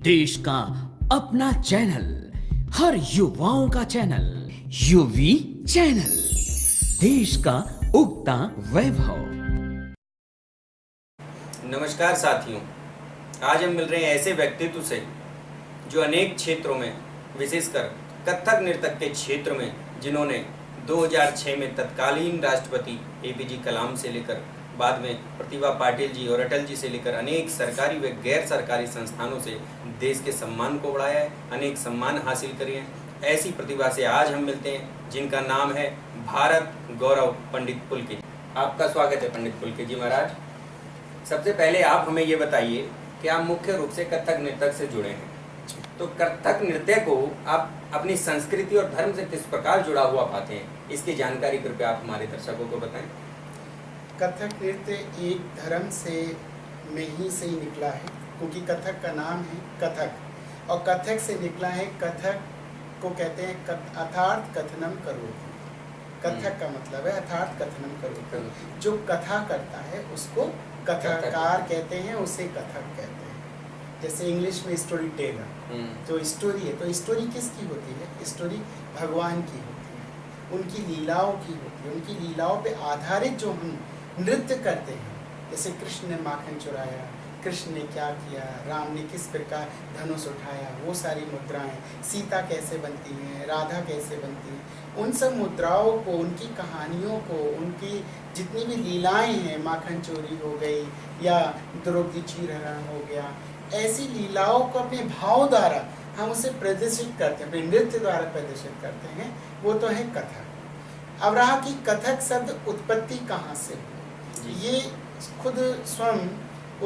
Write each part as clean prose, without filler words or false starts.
देश का अपना चैनल, हर युवाओं का चैनल, युवी चैनल, देश का उगता वैभव। नमस्कार साथियों, आज हम मिल रहे हैं ऐसे व्यक्तित्व से जो अनेक क्षेत्रों में, विशेषकर कथक नृत्य के क्षेत्र में, जिन्होंने 2006 में तत्कालीन राष्ट्रपति एपीजे कलाम से लेकर बाद में प्रतिभा पाटिल जी और अटल जी से लेकर अनेक सरकारी व गैर सरकारी संस्थानों से देश के सम्मान को बढ़ाया है, अनेक सम्मान हासिल करे हैं। ऐसी प्रतिभा से आज हम मिलते हैं जिनका नाम है भारत गौरव पंडित पुलके। आपका स्वागत है पंडित पुलके जी महाराज। सबसे पहले आप हमें ये बताइए कि आप मुख्य रूप से कथक नृत्य से जुड़े हैं, तो कथक नृत्य को आप अपनी संस्कृति और धर्म से किस प्रकार जुड़ा हुआ पाते हैं, इसकी जानकारी कृपया आप हमारे दर्शकों को बताएं। कथक नृत्य एक धर्म से में ही से ही निकला है, क्योंकि कथक का नाम है कथक और कथक से निकला है। कथक को कहते हैं अर्थात कथनम करो। कथक का मतलब है अर्थात कथनम करो। जो कथा करता है उसको कथाकार कहते हैं, उसे कथक कहते हैं। जैसे इंग्लिश में स्टोरी टेलर, जो स्टोरी है, तो स्टोरी किसकी होती है? स्टोरी भगवान की होती है, उनकी लीलाओं की होती है। उनकी लीलाओं पे आधारित जो हम नृत्य करते हैं, जैसे कृष्ण ने माखन चुराया, कृष्ण ने क्या किया, राम ने किस प्रकार धनुष उठाया, वो सारी मुद्राएं, सीता कैसे बनती हैं, राधा कैसे बनती हैं, उन सब मुद्राओं को, उनकी कहानियों को, उनकी जितनी भी लीलाएं हैं, माखन चोरी हो गई या द्रौपदी चीरहरण हो गया, ऐसी लीलाओं को अपने भाव द्वारा हम उसे प्रदर्शित करते हैं, अपने नृत्य द्वारा प्रदर्शित करते हैं। वो तो है कथक। अब रहा कि कथक शब्द उत्पत्ति कहाँ से हुई। ये खुद स्वयं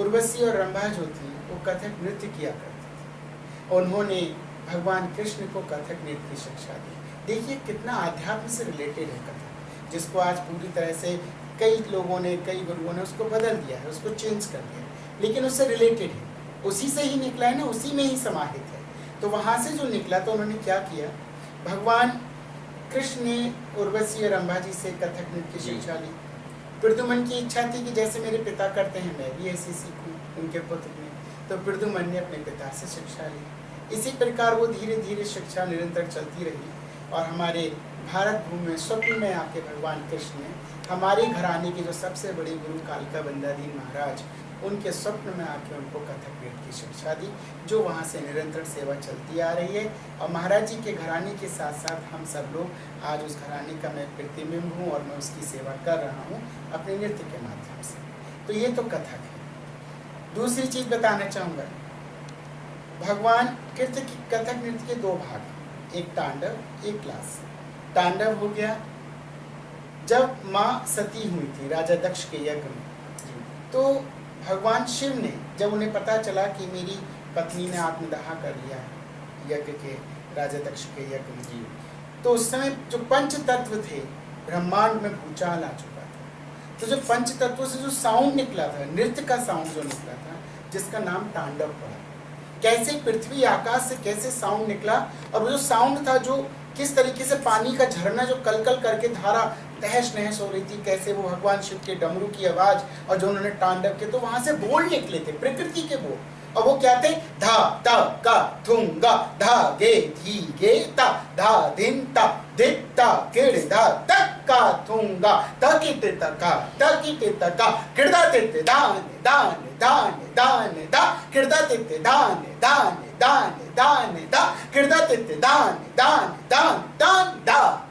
उर्वशी और रंभा जो थी वो कथक नृत्य किया करती थी। उन्होंने भगवान कृष्ण को कथक नृत्य की शिक्षा दी। देखिए कितना आध्यात्म से रिलेटेड है कथक, जिसको आज पूरी तरह से कई लोगों ने, कई गुरुओं ने उसको बदल दिया है, उसको चेंज कर दिया है, लेकिन उससे रिलेटेड है, उसी से ही निकला है ना, उसी में ही समाहित है। तो वहाँ से जो निकला, तो उन्होंने क्या किया, भगवान कृष्ण ने उर्वशी और रंभा जी से कथक नृत्य की शिक्षा ली। प्रद्युमन की इच्छा थी कि जैसे मेरे पिता करते हैं मैं भी ऐसे सीखूं उनके पुत्र ने, तो प्रद्युमन ने अपने पिता से शिक्षा ली। इसी प्रकार वो धीरे धीरे शिक्षा निरंतर चलती रही और हमारे भारत भूमि में स्वप्न में आके भगवान कृष्ण ने हमारे घराने के जो सबसे बड़े गुरु कालिका बंदादीन महाराज, उनके स्वप्न में आके उनको कथक नृत्य की शिक्षा दी, जो वहाँ से निरंतर सेवा चलती आ रही है। और महाराज जी के घराने के साथ साथ हम सब लोग आज उस घराने का मैं प्रतिबिंब हूँ और मैं उसकी सेवा कर रहा हूँ अपने नृत्य के माध्यम से। तो ये तो कथक है। दूसरी चीज़ बताना चाहूँगा, भगवान कृष्ण की कथक नृत्य के दो भाग, एक तांडव, एक लास। तांडव हो गया जब माँ सती हुई थी राजा दक्ष के यज्ञ में, तो भगवान शिव ने, जब उन्हें पता चला कि मेरी पत्नी ने आत्मदाह कर लिया है यज्ञ के, राजा दक्ष के यज्ञ में, तो उस समय जो पंच तत्व थे, ब्रह्मांड में भूचाल आ चुका था। तो जो पंच तत्वों से जो साउंड निकला था, नृत्य का साउंड जो निकला था, जिसका नाम तांडव पड़ा। कैसे पृथ्वी आकाश से कैसे साउंड निकला, और वो जो साउंड था, जो किस तरीके से पानी का झरना जो कल-कल करके धारा तहस नहस हो रही थी, कैसे वो भगवान शिव के डमरू की आवाज, और जो उन्होंने तांडव के, तो वहां से बोल निकले थे, प्रकृति के बोल। और वो क्या थे? धा ता का थुंगा धा गे धी गे ता धा धिन ता धित ता किड़ धा तक का थुंगा तकिट तका तकिट तका किड़दा तित दान दान दान दान दा किड़दा तित दान दान दान दान दा किड़दा तित दान दान दान दान दा।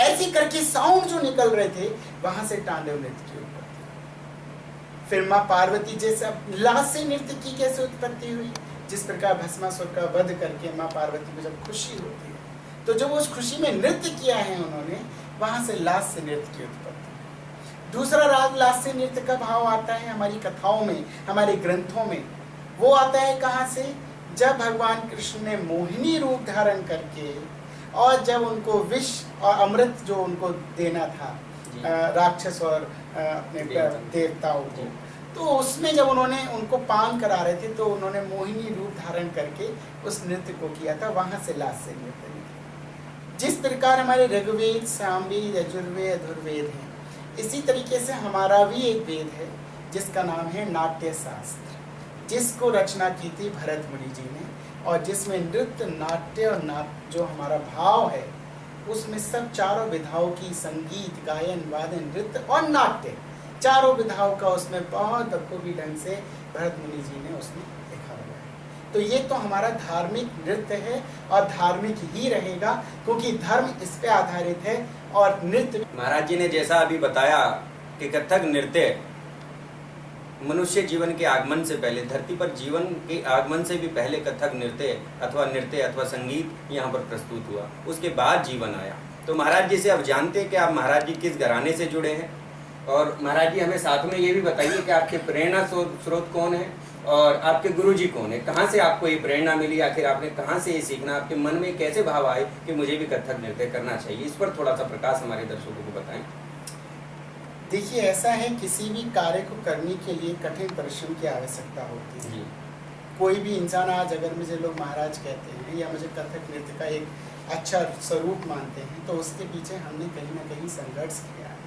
ऐसी करके साउंड जो निकल रहे थे, वहां से तांडव नृत्य की उत्पत्ति। फिर माँ पार्वती जैसा लास्य नृत्य की कैसे उत्पत्ति हुई, जिस प्रकार भस्मासुर का वध करके माँ पार्वती को जब खुशी होती है, तो जब उस खुशी में नृत्य किया है उन्होंने, वहां से लास्य नृत्य की उत्पत्ति। दूसरा राग लास्य नृत्य का भाव आता है हमारी कथाओं में, हमारे ग्रंथों में। वो आता है कहाँ से? जब भगवान कृष्ण ने मोहिनी रूप धारण करके, और जब उनको विष और अमृत जो उनको देना था राक्षस और अपने देवताओं को, तो उसमें जब उन्होंने उनको पान करा रहे थे, तो उन्होंने मोहिनी रूप धारण करके उस नृत्य को किया था। वहां से लास्य नृत्य निकला। जिस प्रकार हमारे ऋग्वेद, सामवेद, यजुर्वेद, अधुर्वेद हैं, इसी तरीके से हमारा भी एक वेद है जिसका नाम है नाट्य शास्त्र। जिसको रचना की थी भरत मुनि जी ने, और जिसमें नृत्य, नाट्य और जो हमारा भाव है उसमें सब चारों विधाओं की, संगीत, गायन, वादन, नृत्य और नाट्य, चारों विधाओं का उसमें बहुत बखूबी ढंग से भरत मुनि जी ने उसमें लिखा हुआ है। तो ये तो हमारा धार्मिक नृत्य है और धार्मिक ही रहेगा, क्योंकि धर्म इस पे आधारित है। और नृत्य, महाराज जी ने जैसा अभी बताया कि कथक नृत्य मनुष्य जीवन के आगमन से पहले, धरती पर जीवन के आगमन से भी पहले कथक नृत्य अथवा संगीत यहाँ पर प्रस्तुत हुआ, उसके बाद जीवन आया। तो महाराज जी से अब जानते हैं कि आप महाराज जी किस घराने से जुड़े हैं, और महाराज जी हमें साथ में ये भी बताइए कि आपके प्रेरणा स्रोत कौन है और आपके गुरु जी कौन है, कहाँ से आपको ये प्रेरणा मिली, आखिर आपने कहाँ से ये सीखना, आपके मन में कैसे भाव आए कि मुझे भी कथक नृत्य करना चाहिए, इस पर थोड़ा सा प्रकाश हमारे दर्शकों को बताएं। देखिए ऐसा है, किसी भी कार्य को करने के लिए कठिन परिश्रम की आवश्यकता होती है। कोई भी इंसान, आज अगर मुझे लोग महाराज कहते हैं या मुझे कथक नृत्य का एक अच्छा स्वरूप मानते हैं, तो उसके पीछे हमने कहीं ना कहीं संघर्ष किया है।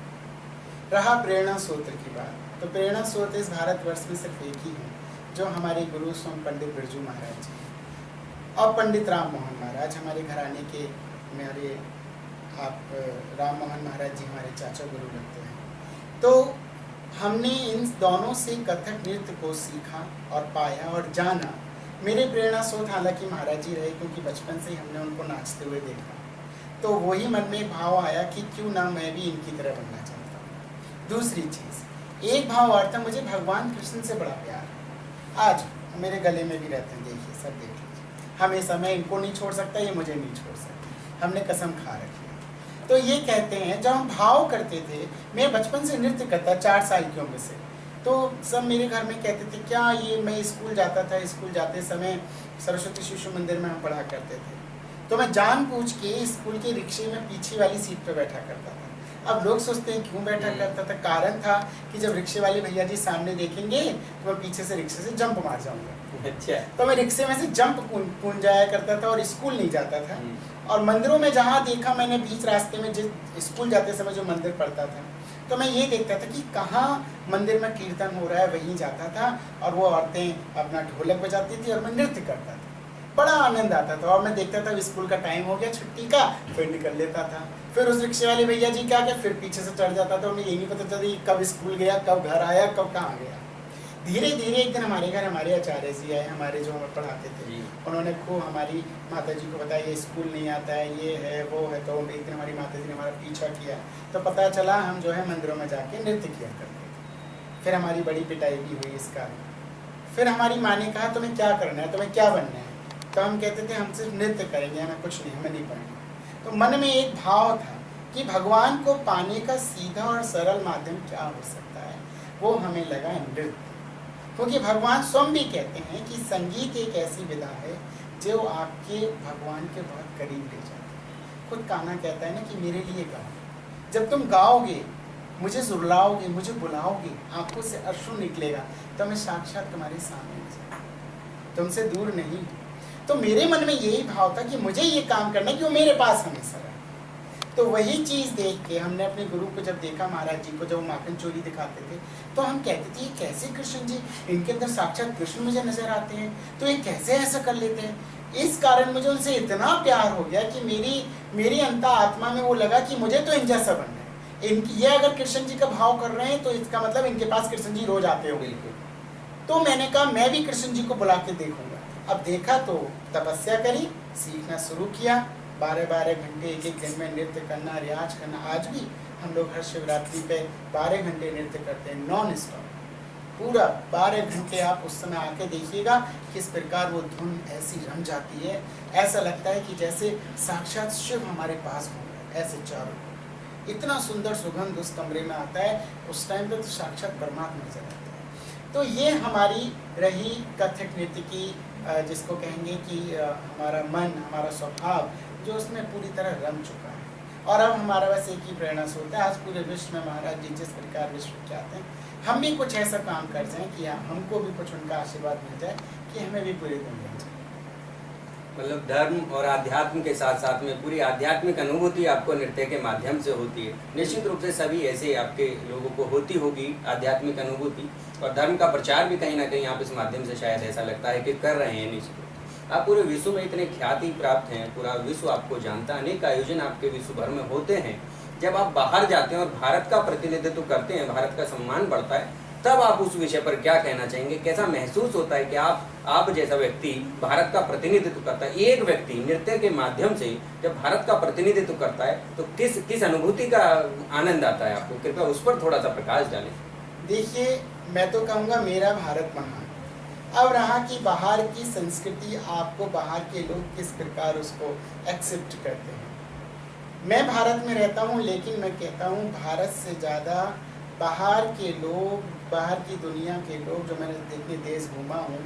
रहा प्रेरणा स्रोत की बात, तो प्रेरणा स्रोत इस भारतवर्ष में सिर्फ एक ही है, जो हमारे गुरु स्वयं पंडित बिरजू महाराज जी हैं और पंडित राम मोहन महाराज हमारे घराने के, मेरे आप राम मोहन महाराज जी हमारे चाचा गुरु लगते हैं। तो हमने इन दोनों से कथक नृत्य को सीखा और पाया और जाना। मेरे प्रेरणा स्रोत हालांकि महाराज जी रहे, क्योंकि बचपन से ही हमने उनको नाचते हुए देखा, तो वही मन में भाव आया कि क्यों ना मैं भी इनकी तरह बनना चाहता हूँ। दूसरी चीज़, एक भाव और था, मुझे भगवान कृष्ण से बड़ा प्यार है। आज मेरे गले में भी रहते हैं, देखिए सब देख लीजिए, हमेशा मैं इनको नहीं छोड़ सकता, ये मुझे नहीं छोड़ सकते, हमने कसम खा रखी है। तो ये कहते हैं, जब हम भाव करते थे, मैं बचपन से नृत्य करता 4 साल की उम्र से, तो सब मेरे घर में कहते थे क्या ये, मैं स्कूल जाता था, स्कूल जाते समय सरस्वती शिशु मंदिर में हम पढ़ा करते थे, तो मैं जानबूझ के स्कूल के रिक्शे में पीछे वाली सीट पर बैठा करता था। अब लोग सोचते हैं क्यों बैठा करता था, कारण था कि जब रिक्शे वाले भैया जी सामने देखेंगे तो मैं पीछे से रिक्शे से जंप मार जाऊंगा। अच्छा। तो मैं रिक्शे में से जंप कूद जाया करता था और स्कूल नहीं जाता था। और मंदिरों में जहाँ देखा मैंने, बीच रास्ते में जिस स्कूल जाते समय जो मंदिर पड़ता था, तो मैं ये देखता था कि कहाँ मंदिर में कीर्तन हो रहा है, वहीं जाता था और वो औरतें अपना ढोलक बजाती थी और मैं नृत्य करता था। बड़ा आनंद आता था। और मैं देखता था स्कूल का टाइम हो गया छुट्टी का, फिर निकल लेता था। फिर उस रिक्शे वाले भैया जी क्या, फिर पीछे से चढ़ जाता था। उन्हें यही नहीं पता चलती कब स्कूल गया, कब घर आया, कब कहाँ गया। धीरे धीरे एक दिन हमारे घर हमारे आचार्य जी आए, हमारे जो हमें पढ़ाते थे, उन्होंने खूब हमारी माता जी को बताया ये स्कूल नहीं आता है, ये है वो है। तो एक दिन हमारी माता जी ने हमारा पीछा किया, तो पता चला हम जो है मंदिरों में जाके नृत्य किया करते थे। फिर हमारी बड़ी पिटाई भी हुई इस कारण। फिर हमारी माँ ने कहा तुम्हें क्या करना है, तुम्हें क्या बनना है। तो हम कहते थे हम सिर्फ नृत्य करेंगे, हमें कुछ नहीं, हमें नहीं पढ़ना। तो मन में एक भाव था कि भगवान को पाने का सीधा और सरल माध्यम क्या हो सकता है, वो हमें लगा नृत्य। क्योंकि भगवान स्वयं भी कहते हैं कि संगीत एक ऐसी विधा है जो आपके भगवान के बहुत करीब ले जाती है। खुद कान्हा कहता है ना कि मेरे लिए गाओ, जब तुम गाओगे, मुझे सुरलाओगे, मुझे बुलाओगे, आंखों से अश्रु निकलेगा, तो मैं साक्षात तुम्हारे सामने आ, तुमसे दूर नहीं। तो मेरे मन में यही भाव था कि मुझे ये काम करना है कि वो मेरे पास हमेशा रहे। तो वही चीज़ देख के हमने अपने गुरु को जब देखा, महाराज जी को जब माखन चोरी दिखाते थे, तो हम कहते थे ये कैसे कृष्ण जी, इनके अंदर साक्षात कृष्ण मुझे नजर आते हैं, तो ये कैसे ऐसा कर लेते हैं। इस कारण मुझे उनसे इतना प्यार हो गया कि मेरी अंतर आत्मा में वो लगा कि मुझे तो इन जैसा बनना है। इनकी ये अगर कृष्ण जी का भाव कर रहे हैं तो इसका मतलब इनके पास कृष्ण जी रोज आते हो। बिल्कुल। तो मैंने कहा मैं भी कृष्ण जी को बुला के देखूंगा। अब देखा तो तपस्या करी, सीखना शुरू किया, 12-12 घंटे एक दिन में नृत्य करना, रियाज करना। आज भी हम लोग हर शिवरात्रि पे 12 घंटे नृत्य करते हैं, नॉन स्टॉप पूरा 12 घंटे। आप उस समय आके देखिएगा किस प्रकार वो धुन ऐसी रम जाती है, ऐसा लगता है कि जैसे साक्षात शिव हमारे पास हो रहा है, ऐसे चारों। इतना सुंदर सुगंध उस कमरे में आता है, उस टाइम पे तो साक्षात परमात्मा नजर आता है। तो ये हमारी रही कथक नृत्य की, जिसको कहेंगे कि हमारा मन, हमारा स्वभाव जो उसमें पूरी तरह रम चुका है। और अब हमारा बस एक ही प्रेरणा से होता है, आज पूरे विश्व में महाराज जी जिस प्रकार विश्व विख्यात हैं, हम भी कुछ ऐसा काम कर जाएं कि हमको भी कुछ उनका आशीर्वाद मिल जाए कि हमें भी पूरी दुनिया जाए। मतलब धर्म और आध्यात्म के साथ साथ में पूरी आध्यात्मिक अनुभूति आपको नृत्य के माध्यम से होती है। निश्चित रूप से सभी ऐसे आपके लोगों को होती होगी आध्यात्मिक अनुभूति, और धर्म का प्रचार भी कहीं ना कहीं आप इस माध्यम से शायद ऐसा लगता है कि कर रहे हैं। निश्चित रूप से आप पूरे विश्व में इतने ख्याति प्राप्त हैं, पूरा विश्व आपको जानता है, अनेक आयोजन आपके विश्व भर में होते हैं। जब आप बाहर जाते हैं और भारत का प्रतिनिधित्व करते हैं, भारत का सम्मान बढ़ता है, तब आप उस विषय पर क्या कहना चाहेंगे? कैसा महसूस होता है कि आप जैसा व्यक्ति भारत का प्रतिनिधित्व करता है, एक व्यक्ति नृत्य के माध्यम से जब भारत का प्रतिनिधित्व करता है, तो किस अनुभूति का आनंद आता है आपको? कृपया उस पर थोड़ा सा प्रकाश डालें। देखिए, मैं तो कहूँगा मेरा भारत महान। अब रहा कि बाहर की संस्कृति, आपको बाहर के लोग किस प्रकार उसको एक्सेप्ट करते हैं। मैं भारत में रहता हूँ, लेकिन मैं कहता हूँ भारत से ज़्यादा बाहर के लोग, बाहर की दुनिया के लोग, जो मैंने जितने देश घूमा हूँ,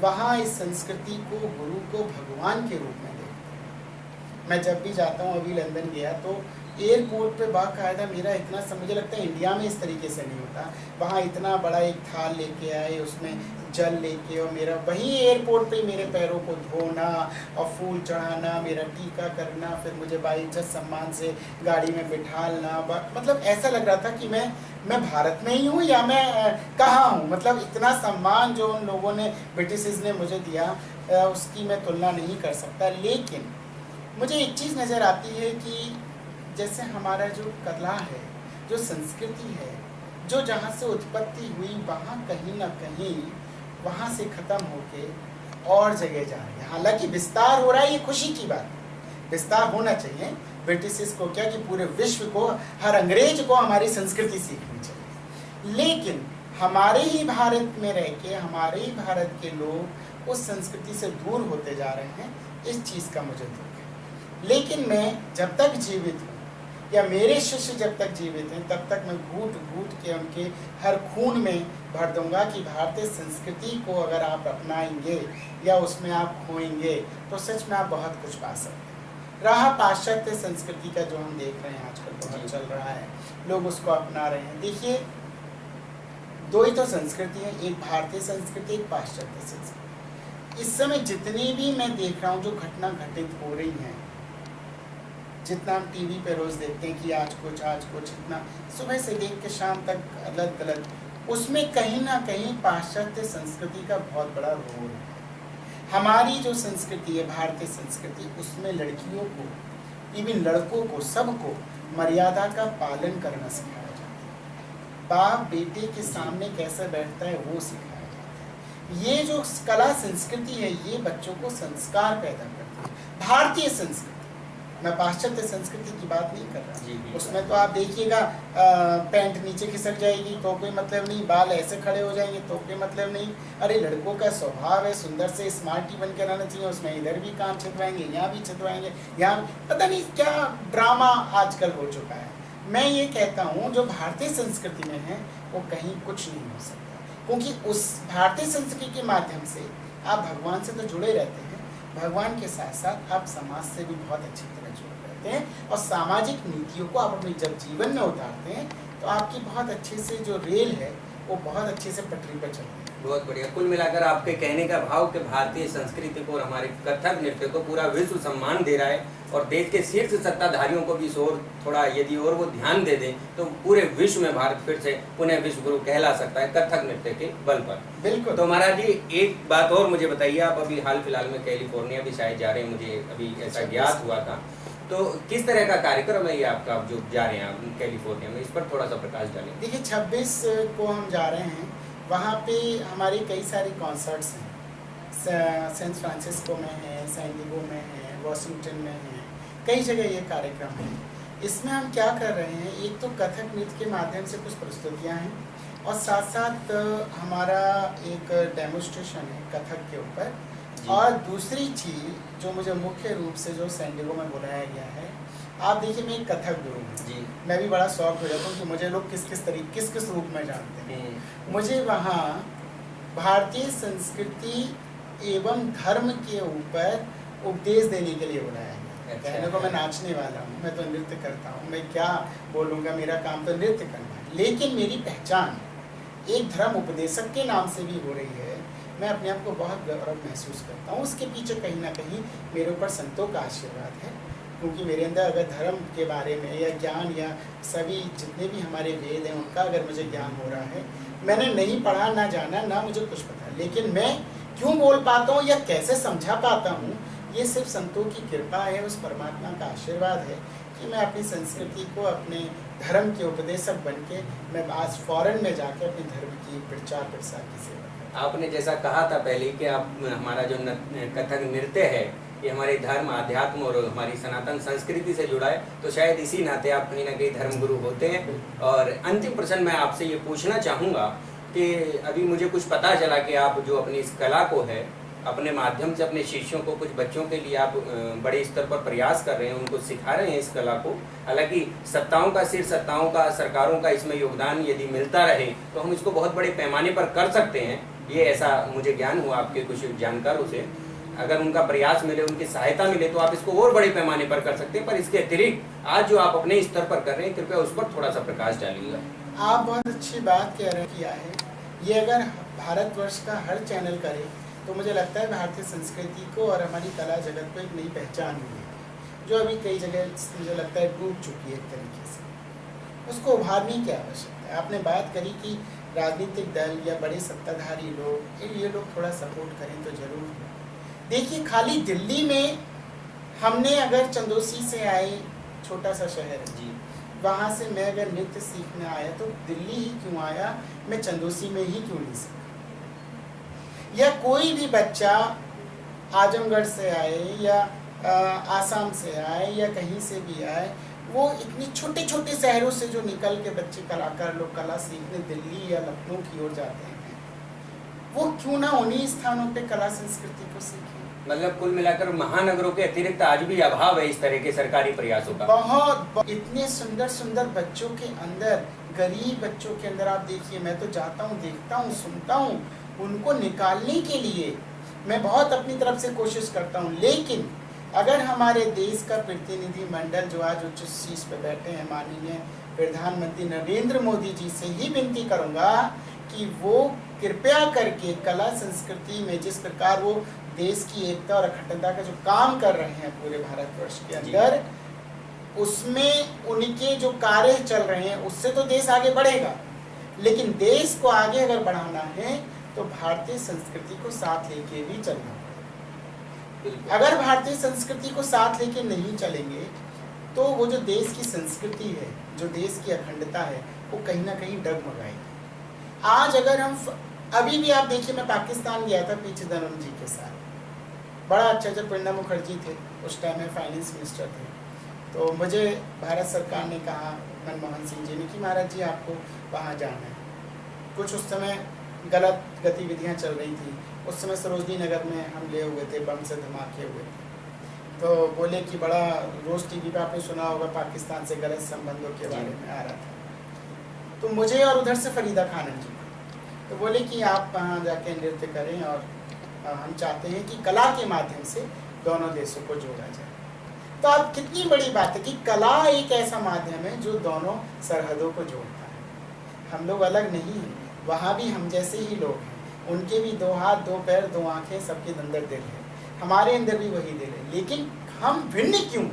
वहाँ इस संस्कृति को, गुरु को भगवान के रूप में देखते हैं। मैं जब भी जाता हूँ, अभी लंदन गया तो एयरपोर्ट पे बाकायदा मेरा इतना मुझे लगता है इंडिया में इस तरीके से नहीं होता। वहाँ इतना बड़ा एक थाल लेके आए, उसमें जल लेके, और मेरा वहीं एयरपोर्ट पे मेरे पैरों को धोना और फूल चढ़ाना, मेरा टीका करना, फिर मुझे बाइज्जत सम्मान से गाड़ी में बिठालना। मतलब ऐसा लग रहा था कि मैं भारत में ही हूँ या मैं कहाँ हूँ। मतलब इतना सम्मान जो उन लोगों ने, ब्रिटिशर्स ने मुझे दिया, उसकी मैं तुलना नहीं कर सकता। लेकिन मुझे एक चीज़ नज़र आती है कि जैसे हमारा जो कला है, जो संस्कृति है, जो जहाँ से उत्पत्ति हुई, वहाँ कहीं ना कहीं वहाँ से ख़त्म होके और जगह जा रही है। हालांकि विस्तार हो रहा है, ये खुशी की बात है, विस्तार होना चाहिए। ब्रिटिशर्स को क्या कि पूरे विश्व को, हर अंग्रेज को हमारी संस्कृति सीखनी चाहिए। लेकिन हमारे ही भारत में रह के हमारे ही भारत के लोग उस संस्कृति से दूर होते जा रहे हैं, इस चीज़ का मुझे दुख है। लेकिन मैं जब तक जीवित हूँ, या मेरे शिष्य जब तक जीवित हैं, तब तक मैं घूट घूट के उनके हर खून में भर दूंगा कि भारतीय संस्कृति को अगर आप अपनाएंगे या उसमें आप खोएंगे तो सच में आप बहुत कुछ पा सकते हैं। रहा पाश्चात्य संस्कृति का, जो हम देख रहे हैं आजकल बहुत चल रहा है, लोग उसको अपना रहे हैं। देखिए, दो ही तो संस्कृति है, एक भारतीय संस्कृति, एक पाश्चात्य संस्कृति। इस समय जितनी भी मैं देख रहा हूँ जो घटना घटित हो रही हैं, जितना हम टीवी पे रोज़ देखते हैं कि आज कुछ इतना, सुबह से लेकर के शाम तक अलग अलग, उसमें कहीं ना कहीं पाश्चात्य संस्कृति का बहुत बड़ा रोल है। हमारी जो संस्कृति है, भारतीय संस्कृति, उसमें लड़कियों को, इवन लड़कों को, सबको मर्यादा का पालन करना सिखाया जाता है। बाप बेटे के सामने कैसे बैठता है वो सिखाया जाता है। ये जो कला संस्कृति है, ये बच्चों को संस्कार पैदा करती है। भारतीय संस्कृति, मैं पाश्चात्य संस्कृति की बात नहीं कर रहा। उसमें तो आप देखिएगा, पैंट नीचे खिसक जाएगी तो कोई मतलब नहीं, बाल ऐसे खड़े हो जाएंगे तो कोई मतलब नहीं। अरे लड़कों का स्वभाव है सुंदर से स्मार्टी बन के रहना चाहिए, उसमें इधर भी काम छिदवाएंगे, यहाँ भी छिदवाएंगे, यहाँ पता नहीं क्या ड्रामा आजकल हो चुका है। मैं ये कहता हूँ जो भारतीय संस्कृति में है वो कहीं कुछ नहीं हो सकता, क्योंकि उस भारतीय संस्कृति के माध्यम से आप भगवान से तो जुड़े रहते हैं, भगवान के साथ साथ आप समाज से भी बहुत अच्छी तरह जुड़े रहते हैं, और सामाजिक नीतियों को आप अपने जब जीवन में उतारते हैं तो आपकी बहुत अच्छे से जो रेल है वो बहुत अच्छे से पटरी पर चलती है। बहुत बढ़िया। कुल मिलाकर आपके कहने का भाव कि भारतीय संस्कृति को और हमारे कथक नृत्य को पूरा विश्व सम्मान दे रहा है, और देश के शीर्ष सत्ताधारियों को भी इस ओर थोड़ा यदि और वो ध्यान दे दें तो पूरे विश्व में भारत फिर से पुनः विश्व गुरु कहला सकता है कथक नृत्य के बल पर। बिल्कुल। तो महाराज जी, एक बात और मुझे बताइए, आप अभी हाल फिलहाल में कैलिफोर्निया भी शायद जा रहे हैं, मुझे अभी ऐसा ज्ञात हुआ था, तो किस तरह का कार्यक्रम है ये आपका जो जा रहे हैं आप कैलिफोर्निया में, इस पर थोड़ा सा प्रकाश डालें। देखिए, 26 को हम जा रहे हैं, वहाँ पे हमारी कई सारी कॉन्सर्ट्स हैं। सैन फ्रांसिस्को में है, सैन डिएगो में है, वॉशिंगटन में है, कई जगह ये कार्यक्रम है। इसमें हम क्या कर रहे हैं, एक तो कथक नृत्य के माध्यम से कुछ प्रस्तुतियाँ हैं, और साथ साथ हमारा एक डेमोन्स्ट्रेशन है कथक के ऊपर। और दूसरी चीज़ जो मुझे मुख्य रूप से जो सैन डिएगो में बुलाया गया है, आप देखिए मैं एक कथक गुरु हूँ जी, मैं भी बड़ा शौक हो जाता हूँ कि मुझे लोग किस किस रूप में जानते हैं। मुझे वहाँ भारतीय संस्कृति एवं धर्म के ऊपर उपदेश देने के लिए बुलाया गया। कहने को मैं नाचने वाला हूँ, मैं तो नृत्य करता हूँ, मैं क्या बोलूँगा, मेरा काम तो नृत्य करना है, लेकिन मेरी पहचान एक धर्म उपदेशक के नाम से भी हो रही है। मैं अपने आप को बहुत गौरव महसूस करता हूँ। उसके पीछे कहीं ना कहीं मेरे ऊपर संतों का आशीर्वाद है, क्योंकि मेरे अंदर अगर धर्म के बारे में या ज्ञान या सभी जितने भी हमारे वेद हैं उनका अगर मुझे ज्ञान हो रहा है, मैंने नहीं पढ़ा ना जाना ना मुझे कुछ पता, लेकिन मैं क्यों बोल पाता हूँ या कैसे समझा पाता हूँ, ये सिर्फ संतों की कृपा है, उस परमात्मा का आशीर्वाद है कि मैं अपनी संस्कृति को अपने धर्म के उपदेशक बन के मैं आज फॉरेन में जाकर अपने धर्म की प्रचार प्रसार की सेवा करता हूँ। आपने जैसा कहा था पहले कि आप हमारा जो कथक नृत्य है ये हमारे धर्म, अध्यात्म और हमारी सनातन संस्कृति से जुड़ा है, तो शायद इसी नाते आप कहीं ना कहीं धर्मगुरु होते हैं। और अंतिम प्रश्न मैं आपसे ये पूछना चाहूँगा कि अभी मुझे कुछ पता चला कि आप जो अपनी इस कला को है अपने माध्यम से अपने शिष्यों को, कुछ बच्चों के लिए आप बड़े स्तर पर प्रयास कर रहे हैं, उनको सिखा रहे हैं इस कला को। हालांकि सत्ताओं का, सिर्फ सत्ताओं का, सरकारों का इसमें योगदान यदि मिलता रहे तो हम इसको बहुत बड़े पैमाने पर कर सकते हैं, ये ऐसा मुझे ज्ञान हुआ आपके कुछ जानकारों से। अगर उनका प्रयास मिले, उनकी सहायता मिले तो आप इसको और बड़े पैमाने पर कर सकते हैं। पर इसके अतिरिक्त आज जो आप अपने स्तर पर कर रहे हैं, कृपया उस पर थोड़ा सा प्रकाश डालिएगा। आप बहुत अच्छी बात कह रहे किया है। ये अगर भारतवर्ष का हर चैनल करे तो मुझे लगता है भारतीय संस्कृति को और हमारी कला जगत को एक नई पहचान मिली है, जो अभी कई जगह मुझे लगता है डूब चुकी है एक तरीके से। उसको उभारने की आवश्यकता है। आपने बात करी कि राजनीतिक दल या बड़े सत्ताधारी लोग, ये लोग थोड़ा सपोर्ट करें तो जरूर। देखिए, खाली दिल्ली में हमने अगर चंदोसी से आए, छोटा सा शहर है जी, वहाँ से मैं अगर नृत्य सीखने आया तो दिल्ली ही क्यों आया, मैं चंदोसी में ही क्यों नहीं सीखा। या कोई भी बच्चा आजमगढ़ से आए या आसाम से आए या कहीं से भी आए, वो इतनी छोटे छोटे शहरों से जो निकल के बच्चे कलाकार लोग कला सीखने दिल्ली या लखनऊ की ओर जाते हैं, वो क्यों ना उन्हीं स्थानों पे कला संस्कृति को सीखें। मतलब कुल मिलाकर महानगरों के अतिरिक्त आज भी अभाव है इस तरह के सरकारी प्रयासों का। बहुत इतने सुंदर सुंदर बच्चों के अंदर, गरीब बच्चों के अंदर आप देखिए, मैं तो जाता हूँ, देखता हूँ, सुनता हूँ, उनको निकालने के लिए मैं बहुत अपनी तरफ से कोशिश करता हूँ। लेकिन अगर हमारे देश का प्रतिनिधि मंडल जो आज उच्च शीर्ष पे बैठे हैं, माननीय प्रधानमंत्री नरेंद्र मोदी जी से ही विनती करूँगा कि वो कृपया करके कला संस्कृति में जिस प्रकार वो देश की एकता और अखंडता का जो काम कर रहे हैं पूरे भारतवर्ष के अंदर, उसमें उनके जो कार्य चल रहे हैं उससे तो देश आगे बढ़ेगा, लेकिन देश को आगे अगर बढ़ाना है तो भारतीय संस्कृति को साथ लेके भी चलना पड़ेगा। अगर भारतीय संस्कृति को साथ लेके नहीं चलेंगे तो वो जो देश की संस्कृति है, जो देश की अखंडता है, वो कहीं ना कहीं डगमगाएगी। आज अगर हम अभी भी आप देखिए, मैं पाकिस्तान गया था पी चिदम्बरम जी के साथ, बड़ा अच्छा, जब प्रणब मुखर्जी थे उस टाइम में फाइनेंस मिनिस्टर थे, तो मुझे भारत सरकार ने कहा, मनमोहन सिंह जी ने, कि महाराज जी आपको वहाँ जाना है। कुछ उस समय गलत गतिविधियाँ चल रही थी, उस समय सरोजनी नगर में हम ले हुए थे, बम से धमाके हुए थे, तो बोले कि बड़ा रोज़ टीवी पे आपने सुना होगा पाकिस्तान से गलत संबंधों के बारे में आ रहा था। तो मुझे और उधर से फरीदा खानन जी, तो बोले कि आप वहाँ जाके नृत्य करें और हम चाहते हैं कि कला के माध्यम से दोनों देशों को जोड़ा जाए। तो अब कितनी बड़ी बात है कि कला एक ऐसा माध्यम है जो दोनों सरहदों को जोड़ता है। हम लोग अलग नहीं हैं, वहाँ भी हम जैसे ही लोग हैं, उनके भी दो हाथ, दो पैर, दो आँखें, सबके अंदर दिल है, हमारे अंदर भी वही दिल है। लेकिन हम भिन्न क्यों,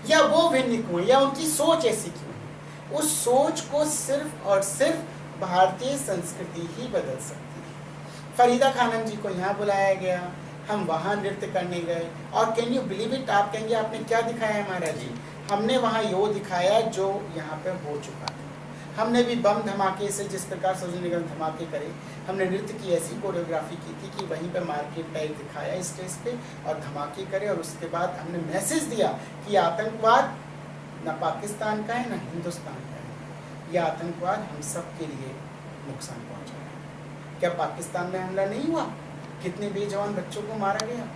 या वो भिन्न क्यों, या उनकी सोच ऐसी क्यों है, उस सोच को सिर्फ और सिर्फ भारतीय संस्कृति ही बदल सकती है। फरीदा खानन जी को यहाँ बुलाया गया, हम वहाँ नृत्य करने गए, और कैन यू बिलीव इट, आप कहेंगे आपने क्या दिखाया है महाराज जी, हमने वहाँ यो दिखाया जो यहाँ पे हो चुका था। हमने भी बम धमाके से, जिस प्रकार सरोजनी नगर धमाके करे, हमने नृत्य की ऐसी कोरियोग्राफी की थी कि वहीं पे मार्केट टाइप दिखाया स्टेज पे और धमाके करे, और उसके बाद हमने मैसेज दिया कि आतंकवाद न पाकिस्तान का है न हिंदुस्तान का है, यह आतंकवाद हम सब के लिए नुकसान पहुँचा है। क्या पाकिस्तान में हमला नहीं हुआ, कितने बेजवान बच्चों को मारा गया,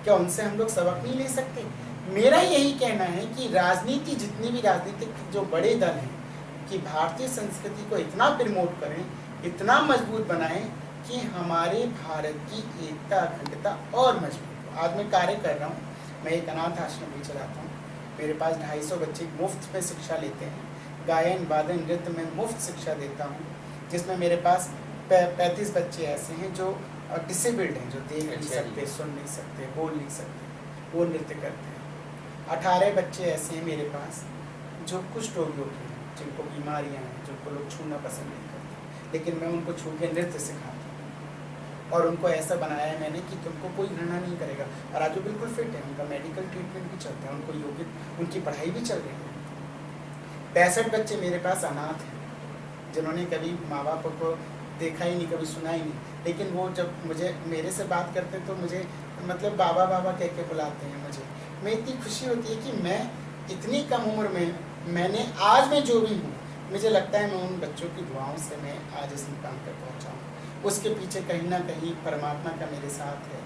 क्या उनसे हम लोग सबक नहीं ले सकते? मेरा यही कहना है कि राजनीति, जितने भी राजनीतिक जो बड़े दल हैं, कि भारतीय संस्कृति को इतना प्रमोट करें, इतना मजबूत बनाएं कि हमारे भारत की एकता, अखंडता और मजबूत हो। आज मैं कार्य कर रहा हूँ, मैं एक अनाथ आश्रम भी चलाता हूँ, मेरे पास 250 बच्चे मुफ्त में शिक्षा लेते हैं, गायन वादन नृत्य में मुफ्त शिक्षा देता हूँ, जिसमें मेरे पास 35 बच्चे ऐसे हैं जो और डिसेबल्ड हैं, जो देख नहीं अच्छा सकते, जी। सुन नहीं सकते, बोल नहीं सकते, वो नृत्य करते हैं। 18 बच्चे ऐसे हैं मेरे पास जो कुछ रोगियों के हैं, जिनको बीमारियां हैं, जिनको लोग छूना पसंद नहीं करते, लेकिन मैं उनको छू के नृत्य सिखाता हूँ और उनको ऐसा बनाया है मैंने कि तुमको कोई घृणा नहीं करेगा। और आज वो बिल्कुल फिट है, उनका मेडिकल ट्रीटमेंट भी चलता है, उनको योग्य, उनकी पढ़ाई भी चल रही है। 65 बच्चे मेरे पास अनाथ हैं, जिन्होंने कभी माँ बाप को देखा ही नहीं, कभी सुना ही नहीं, लेकिन वो जब मुझे मेरे से बात करते हैं तो मुझे मतलब बाबा बाबा कह के बुलाते हैं मुझे। मैं इतनी खुशी होती है कि मैं इतनी कम उम्र में मैंने आज मैं जो भी हूँ, मुझे लगता है मैं उन बच्चों की दुआओं से मैं आज इस मुकाम पर पहुँचा हूँ। उसके पीछे कहीं ना कहीं परमात्मा का मेरे साथ है,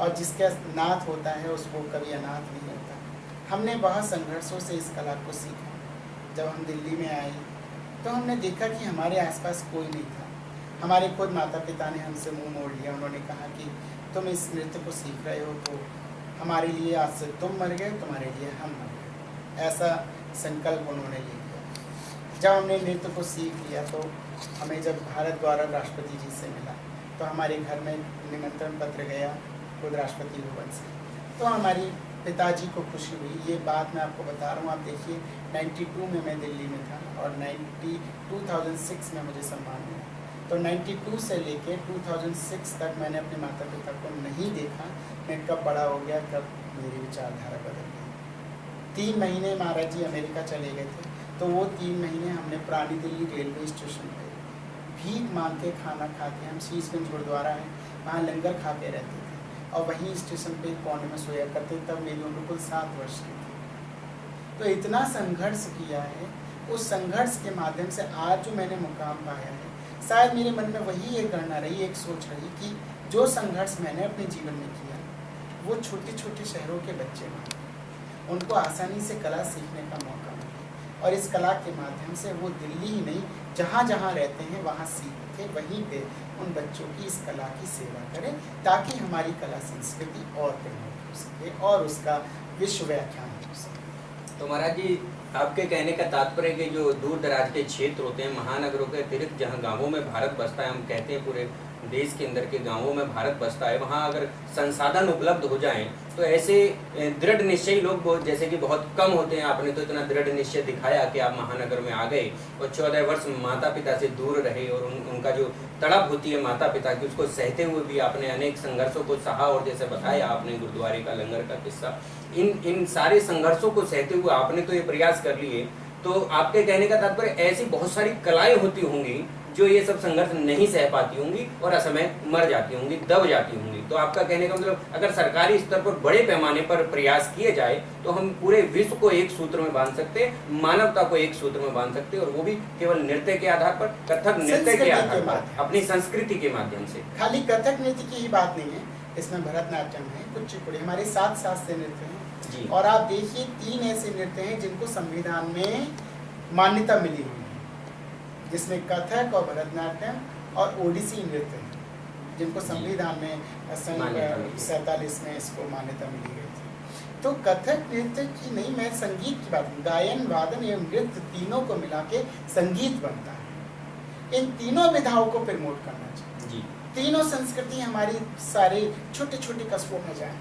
और जिसका नाथ होता है उसको कभी अनाथ नहीं होता। हमने बहुत संघर्षों से इस कला को सीखा। जब हम दिल्ली में आए तो हमने देखा कि हमारे आसपास कोई नहीं था। हमारे खुद माता पिता ने हमसे मुंह मोड़ लिया। उन्होंने कहा कि तुम इस नृत्य को सीख रहे हो तो हमारे लिए आज से तुम मर गए, तुम्हारे लिए हम मर गए, ऐसा संकल्प उन्होंने ले लिया। जब हमने नृत्य को सीख लिया तो हमें जब भारत गौरव राष्ट्रपति जी से मिला तो हमारे घर में निमंत्रण पत्र गया खुद राष्ट्रपति भवन से, तो हमारी पिताजी को खुशी हुई। ये बात मैं आपको बता रहा हूँ, आप देखिए 92 में मैं दिल्ली में था और 2006 में मुझे सम्मान मिला। तो 92 से लेके 2006 तक मैंने अपने माता पिता को नहीं देखा। मैं कब बड़ा हो गया, कब मेरी विचारधारा बदल गई। 3 महीने महाराज जी अमेरिका चले गए थे, तो वो 3 महीने हमने पुरानी दिल्ली रेलवे स्टेशन पर भीख मांग के खाना खा के, हम शीशगंज गुरुद्वारा है वहाँ लंगर खा के रहते थे और वहीं स्टेशन पे कोने में सोया करते। तब मेरी उम्र कुल 7 वर्ष की थी। तो इतना संघर्ष किया है, उस संघर्ष के माध्यम से आज जो मैंने मुकाम पाया है, शायद मेरे मन में वही एक गणना रही, एक सोच रही कि जो संघर्ष मैंने अपने जीवन में किया वो छोटे छोटे शहरों के बच्चे माने, उनको आसानी से कला सीखने का मौका मिले और इस कला के माध्यम से वो दिल्ली ही नहीं जहाँ जहाँ रहते हैं वहाँ सीख के वहीं पे उन बच्चों की इस कला की सेवा करें, ताकि हमारी कला संस्कृति और प्रमोट हो सके और उसका विश्व व्याख्यान हो सके। तो महाराज जी, आपके कहने का तात्पर्य कि जो दूर दराज के क्षेत्र होते हैं, महानगरों के अतिरिक्त जहाँ गांवों में भारत बसता है, हम कहते हैं पूरे देश के अंदर के गांवों में भारत बसता है, वहाँ अगर संसाधन उपलब्ध हो जाएं तो ऐसे दृढ़ निश्चयी लोग जैसे कि बहुत कम होते हैं। आपने तो इतना दृढ़ निश्चय दिखाया कि आप महानगर में आ गए और 14 वर्ष माता पिता से दूर रहे और उनका जो तड़प होती है माता पिता की, उसको सहते हुए भी आपने अनेक संघर्षों को सहा। और जैसे बताया आपने गुरुद्वारे का लंगर का किस्सा, इन सारे संघर्षों को सहते हुए आपने तो ये प्रयास कर लिए। तो आपके कहने का तात्पर्य ऐसी बहुत सारी कलाएं होती होंगी जो ये सब संघर्ष नहीं सह पाती होंगी और असमय मर जाती होंगी, दब जाती होंगी। तो आपका कहने का मतलब अगर सरकारी स्तर पर बड़े पैमाने पर प्रयास किए जाए तो हम पूरे विश्व को एक सूत्र में बांध सकते हैं, मानवता को एक सूत्र में बांध सकते हैं, और वो भी केवल नृत्य के आधार पर, कथक नृत्य के आधार पर, अपनी संस्कृति के माध्यम से। खाली कथक नृत्य की ही बात नहीं है, इसमें भरतनाट्यम है, कुचिपुड़ी, हमारे 7 शास्त्रीय नृत्य हैं जी। और आप देखिए 3 ऐसे नृत्य हैं जिनको संविधान में मान्यता मिली हुई है, जिसमें कथक और भरतनाट्यम और ओडिसी नृत्य है, जिनको संविधान में 47 में इसको मान्यता मिली गई थी। तो कथक नृत्य की नहीं, मैं संगीत की बात, गायन वादन एवं नृत्य तीनों को मिला के संगीत बनता है। इन तीनों विधाओं को प्रमोट करना चाहिए जी। तीनों संस्कृति हमारी सारे छोटे छोटे कस्बों में जाए।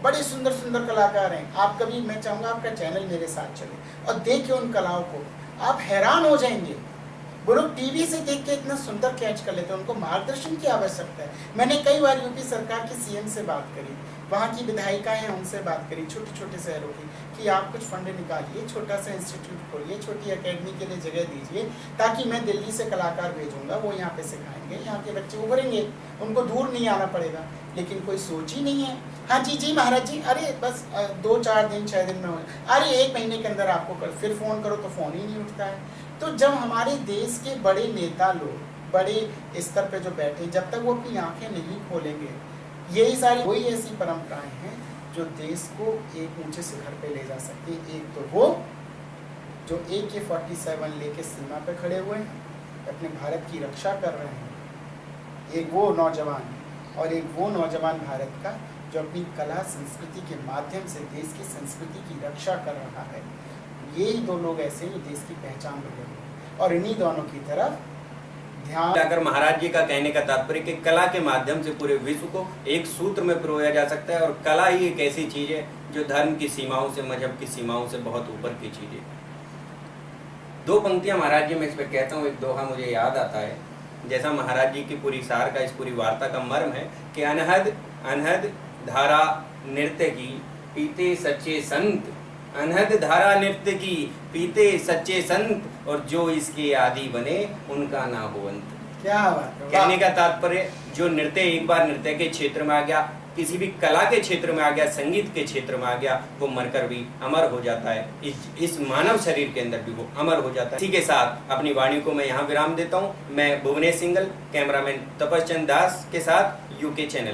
बड़े सुंदर सुंदर कलाकार हैं। आप कभी, मैं चाहूँगा आपका चैनल मेरे साथ चले और देखिए उन कलाओं को, आप हैरान हो जाएंगे। वो लोग टीवी से देख के इतना सुंदर कैच कर लेते हैं, उनको मार्गदर्शन की आवश्यकता है। मैंने कई बार यूपी सरकार की सीएम से बात करी, वहाँ की विधायिकाएं हैं उनसे बात करी, छोटे छोटे शहरों की, कि आप कुछ फंड निकालिए, छोटा सा इंस्टीट्यूट खोलिए, छोटी एकेडमी के लिए जगह दीजिए, ताकि मैं दिल्ली से कलाकार भेजूंगा, वो यहाँ पे सिखाएंगे, यहाँ के बच्चे उभरेंगे, उनको दूर नहीं आना पड़ेगा। लेकिन कोई सोच ही नहीं है। हाँ जी जी महाराज जी, अरे बस 2-4 दिन 6 दिन में हो, अरे 1 महीने के अंदर आपको कर, फिर फ़ोन करो तो फ़ोन ही नहीं उठता है। तो जब हमारे देश के बड़े नेता लोग बड़े स्तर पे जो बैठे, जब तक वो अपनी आंखें नहीं खोलेंगे, यही सारी वही ऐसी परंपराएं हैं जो देश को एक ऊंचे शिखर पे ले जा सकती है। एक तो वो जो AK-47 लेके सीमा पे खड़े हुए हैं, अपने भारत की रक्षा कर रहे हैं, एक वो नौजवान, और एक वो नौजवान भारत का जो अपनी कला संस्कृति के माध्यम से देश की संस्कृति की रक्षा कर रहा है। यही 2 लोग ऐसे हैं जो देश की पहचान बने हुए हैं। और इन्हीं दोनों की तरफ ध्यान अगर महाराज जी का कहने का तात्पर्य कि कला के माध्यम से पूरे विश्व को एक सूत्र में पिरोया जा सकता है, और कला ही एक ऐसी चीज है जो धर्म की सीमाओं से, मजहब की सीमाओं से बहुत ऊपर की चीज है। दो पंक्तियां महाराज जी मैं इस पर कहता हूँ, एक दोहा मुझे याद आता है, जैसा महाराज जी की पूरी सार का, इस पूरी वार्ता का मर्म है कि अनहद अनहद धारा नृत्य की पीते सच्चे संत, अनहद धारा नृत्य की पीते सच्चे संत, और जो इसके आदि बने उनका ना हो अंत। क्या बात है, कहने वाह। का तात्पर्य जो नृत्य एक बार नृत्य के क्षेत्र में आ गया, किसी भी कला के क्षेत्र में आ गया, संगीत के क्षेत्र में आ गया, वो मरकर भी अमर हो जाता है। इस मानव शरीर के अंदर भी वो अमर हो जाता है। इसी के साथ अपनी वाणी को मैं यहाँ विराम देता हूँ। मैं भुवनेश सिंगल, कैमरामैन तपस्चंद दास के साथ यूके चैनल।